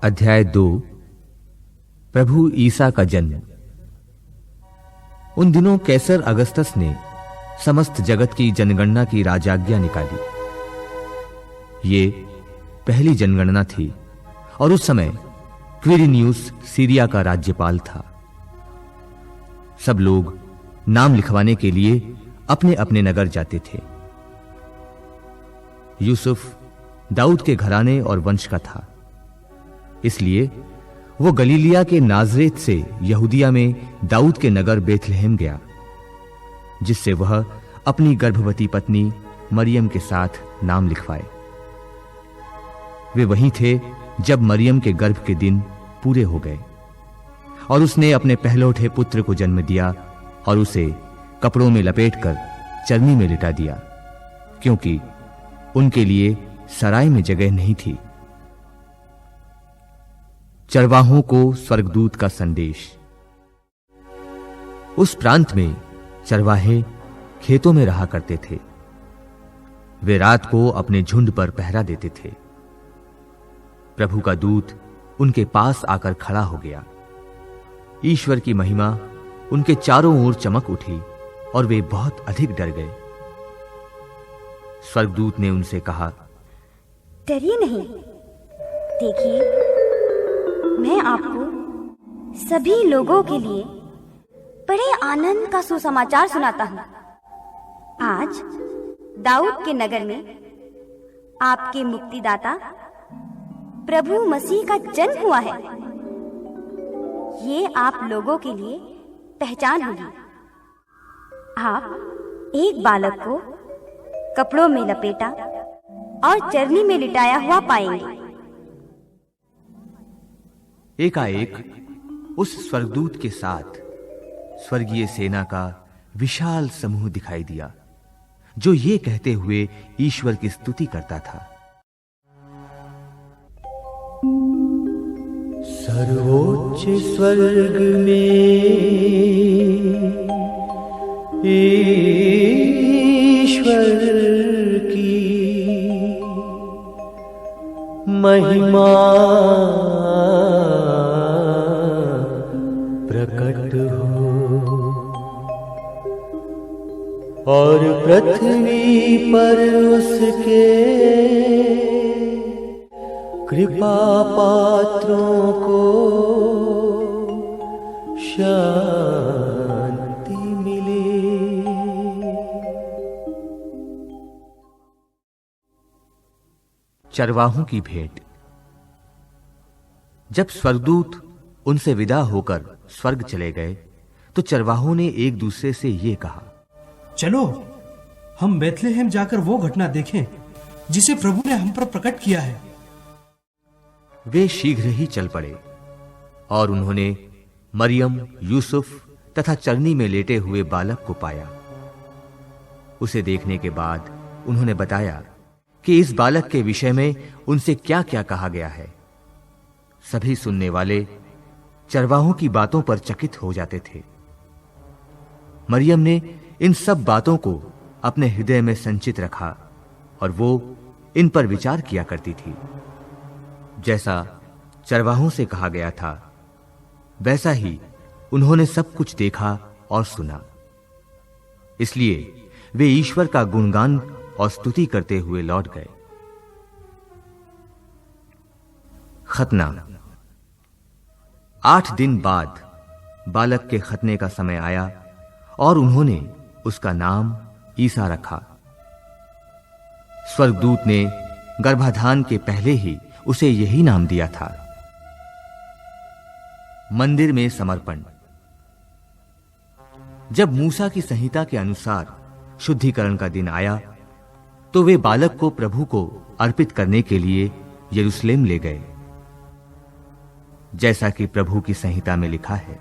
अध्याय 2। प्रभु ईसा का जन्म। उन दिनों कैसर अगस्तस ने समस्त जगत की जनगणना की राजाज्ञा निकाली। ये पहली जनगणना थी और उस समय क्विरिनियुस सीरिया का राज्यपाल था। सब लोग नाम लिखवाने के लिए अपने अपने नगर जाते थे। यूसुफ दाऊद के घराने और वंश का था, इसलिए वो गलीलिया के नाजरेत से यहूदिया में दाऊद के नगर बेथलेहम गया, जिससे वह अपनी गर्भवती पत्नी मरियम के साथ नाम लिखवाए। वे वहीं थे जब मरियम के गर्भ के दिन पूरे हो गए और उसने अपने पहलौठे पुत्र को जन्म दिया और उसे कपड़ों में लपेटकर चरनी में लिटा दिया, क्योंकि उनके लिए सराय में जगह नहीं थी। चरवाहों को स्वर्गदूत का संदेश। उस प्रांत में चरवाहे खेतों में रहा करते थे। वे रात को अपने झुंड पर पहरा देते थे। प्रभु का दूत उनके पास आकर खड़ा हो गया। ईश्वर की महिमा उनके चारों ओर चमक उठी और वे बहुत अधिक डर गए। स्वर्गदूत ने उनसे कहा, डरिए नहीं। देखिए, मैं आपको सभी लोगों के लिए बड़े आनंद का सुसमाचार सुनाता हूँ। आज दाऊद के नगर में आपके मुक्तिदाता प्रभु मसीह का जन्म हुआ है। ये आप लोगों के लिए पहचान होगी। आप एक बालक को कपड़ों में लपेटा और चरनी में लिटाया हुआ पाएंगे। एकाएक उस स्वर्गदूत के साथ स्वर्गीय सेना का विशाल समूह दिखाई दिया, जो ये कहते हुए ईश्वर की स्तुति करता था, सर्वोच्च स्वर्ग में ईश्वर की महिमा प्रकट हो और पृथ्वी पर उसके कृपा पात्रों को शांति मिले। चरवाहों की भेंट। जब स्वर्गदूत उनसे विदा होकर स्वर्ग चले गए तो चरवाहों ने एक दूसरे से ये कहा, चलो हम बेथलेहम जाकर वो घटना देखें जिसे प्रभु ने हम पर प्रकट किया है। वे शीघ्र ही चल पड़े और उन्होंने मरियम, यूसुफ तथा चरनी में लेटे हुए बालक को पाया। उसे देखने के बाद उन्होंने बताया कि इस बालक के विषय में उनसे क्या-क्या कहा गया है। सभी सुनने वाले चरवाहों की बातों पर चकित हो जाते थे। मरियम ने इन सब बातों को अपने हृदय में संचित रखा और वो इन पर विचार किया करती थी। जैसा चरवाहों से कहा गया था, वैसा ही उन्होंने सब कुछ देखा और सुना। इसलिए वे ईश्वर का गुणगान और स्तुति करते हुए लौट गए। खतना। 8 दिन बाद बालक के खतने का समय आया और उन्होंने उसका नाम ईसा रखा। स्वर्गदूत ने गर्भाधान के पहले ही उसे यही नाम दिया था। मंदिर में समर्पण। जब मूसा की संहिता के अनुसार शुद्धिकरण का दिन आया तो वे बालक को प्रभु को अर्पित करने के लिए यरूशलेम ले गए, जैसा कि प्रभु की संहिता में लिखा है,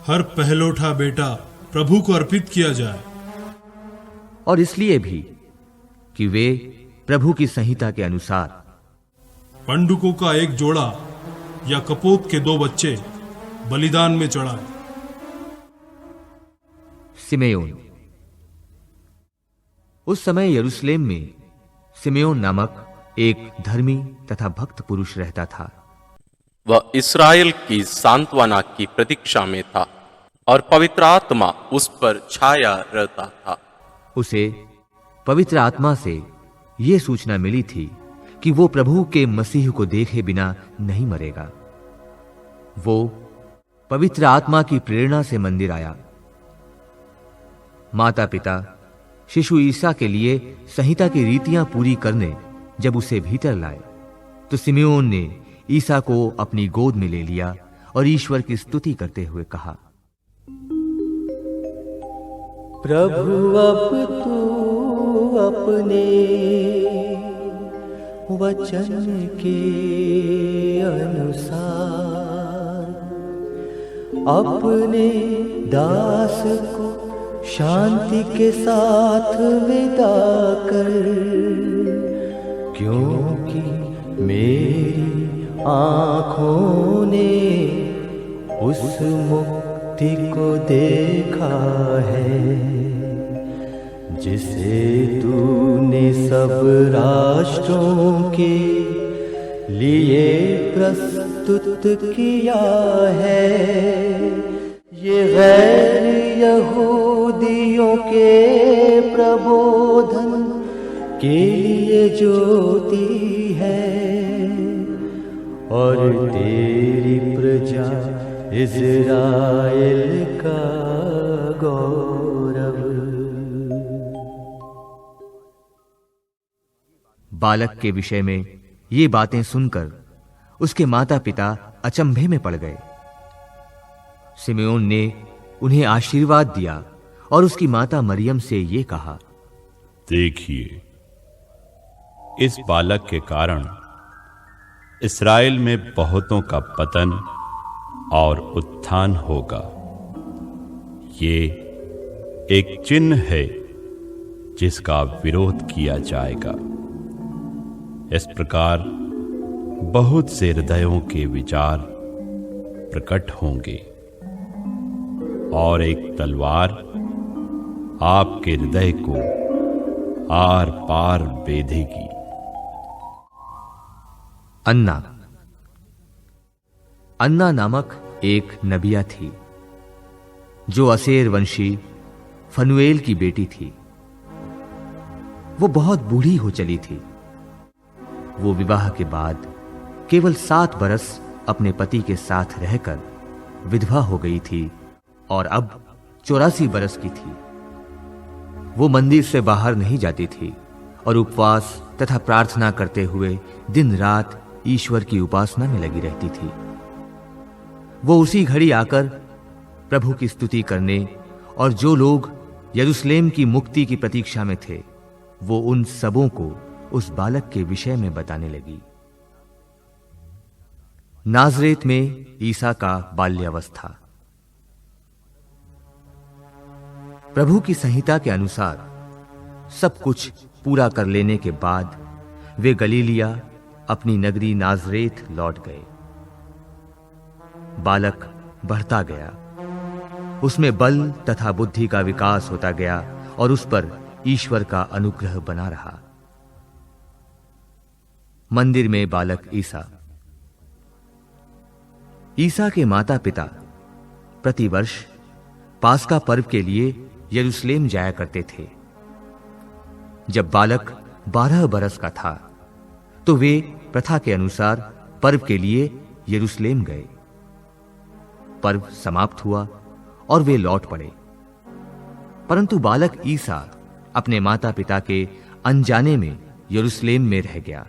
हर पहलौठा बेटा प्रभु को अर्पित किया जाए। और इसलिए भी कि वे प्रभु की संहिता के अनुसार पंडुकों का एक जोड़ा या कपोत के 2 बच्चे बलिदान में चढ़ाए। सिमेयोन। उस समय यरूशलेम में सिमेयोन नामक एक धर्मी तथा भक्त पुरुष रहता था। वह इस्राएल की सांत्वना की प्रतीक्षा में था और पवित्र आत्मा उस पर छाया रहता था। उसे पवित्र आत्मा से यह सूचना मिली थी कि वो प्रभु के मसीह को देखे बिना नहीं मरेगा। वो पवित्र आत्मा की प्रेरणा से मंदिर आया। माता पिता शिशु ईसा के लिए संहिता की रीतियां पूरी करने जब उसे भीतर लाए, तो सिमेओन ने ईसा को अपनी गोद में ले लिया और ईश्वर की स्तुति करते हुए कहा, प्रभु अब तू अपने वचन के अनुसार अपने दास को शांति के साथ विदा कर, क्योंकि मेरी आँखों ने उस मुक्ति को देखा है जिसे तूने सब राष्ट्रों के लिए प्रस्तुत किया है। ये गैर यहूदियों के प्रबोधन के लिए ज्योति है और तेरी प्रजा इज़राइल का गौरव। बालक के विषय में ये बातें सुनकर उसके माता पिता अचंभे में पड़ गए। सिमेओन ने उन्हें आशीर्वाद दिया और उसकी माता मरियम से ये कहा, देखिए, इस बालक के कारण इस्राएल में बहुतों का पतन और उत्थान होगा। ये एक चिन्ह है जिसका विरोध किया जाएगा। इस प्रकार बहुत से हृदयों के विचार प्रकट होंगे और एक तलवार आपके हृदय को आर पार बेधेगी। अन्ना नामक एक नबिया थी जो असेर वंशी फनुएल की बेटी थी। वो बहुत बूढ़ी हो चली थी। वो विवाह के बाद केवल 7 बरस अपने पति के साथ रहकर विधवा हो गई थी और अब 84 बरस की थी। वो मंदिर से बाहर नहीं जाती थी और उपवास तथा प्रार्थना करते हुए दिन रात ईश्वर की उपासना में लगी रहती थी। वो उसी घड़ी आकर प्रभु की स्तुति करने और जो लोग यरूशलेम की मुक्ति की प्रतीक्षा में थे, वो उन सबों को उस बालक के विषय में बताने लगी। नाजरेत में ईसा का बाल्यावस्था। प्रभु की संहिता के अनुसार सब कुछ पूरा कर लेने के बाद वे गलीलिया अपनी नगरी नाजरेत लौट गए। बालक बढ़ता गया, उसमें बल तथा बुद्धि का विकास होता गया और उस पर ईश्वर का अनुग्रह बना रहा। मंदिर में बालक ईसा के माता पिता प्रतिवर्ष पास्का पर्व के लिए यरूशलेम जाया करते थे। जब बालक 12 बरस का था तो वे प्रथा के अनुसार पर्व के लिए यरूशलेम गए। पर्व समाप्त हुआ और वे लौट पड़े, परंतु बालक ईसा अपने माता पिता के अनजाने में यरूशलेम में रह गया।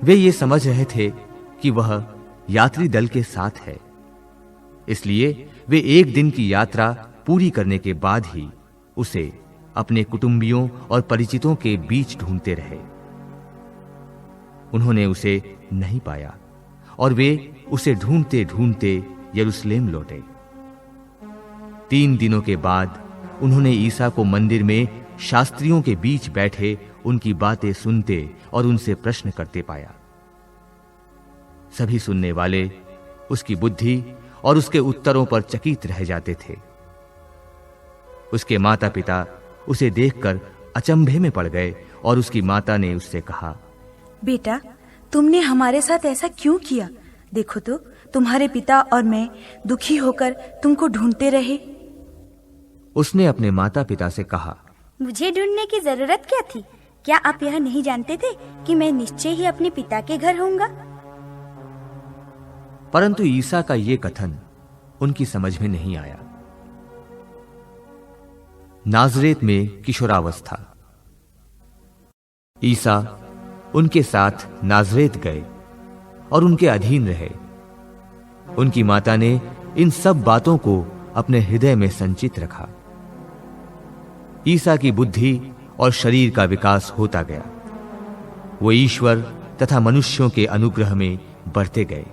वे ये समझ रहे थे कि वह यात्री दल के साथ है, इसलिए वे एक दिन की यात्रा पूरी करने के बाद ही उसे अपने कुटुंबियों और परिचितों के बीच ढूंढते रहे। उन्होंने उसे नहीं पाया और वे उसे ढूंढते ढूंढते यरूशलेम लौटे। 3 दिनों के बाद उन्होंने ईसा को मंदिर में शास्त्रियों के बीच बैठे उनकी बातें सुनते और उनसे प्रश्न करते पाया। सभी सुनने वाले उसकी बुद्धि और उसके उत्तरों पर चकित रह जाते थे। उसके माता पिता उसे देखकर अचंभे में पड़ गए और उसकी माता ने उससे कहा, बेटा, तुमने हमारे साथ ऐसा क्यों किया? देखो तो, तुम्हारे पिता और मैं दुखी होकर तुमको ढूंढते रहे। उसने अपने माता पिता से कहा, मुझे ढूंढने की जरूरत क्या थी? क्या आप यह नहीं जानते थे कि मैं निश्चय ही अपने पिता के घर होऊंगा? परंतु ईसा का ये कथन उनकी समझ में नहीं आया। नाजरेत में किशोरावस्था। ईसा उनके साथ नाजरेत गए और उनके अधीन रहे। उनकी माता ने इन सब बातों को अपने हृदय में संचित रखा। ईसा की बुद्धि और शरीर का विकास होता गया। वो ईश्वर तथा मनुष्यों के अनुग्रह में बढ़ते गए।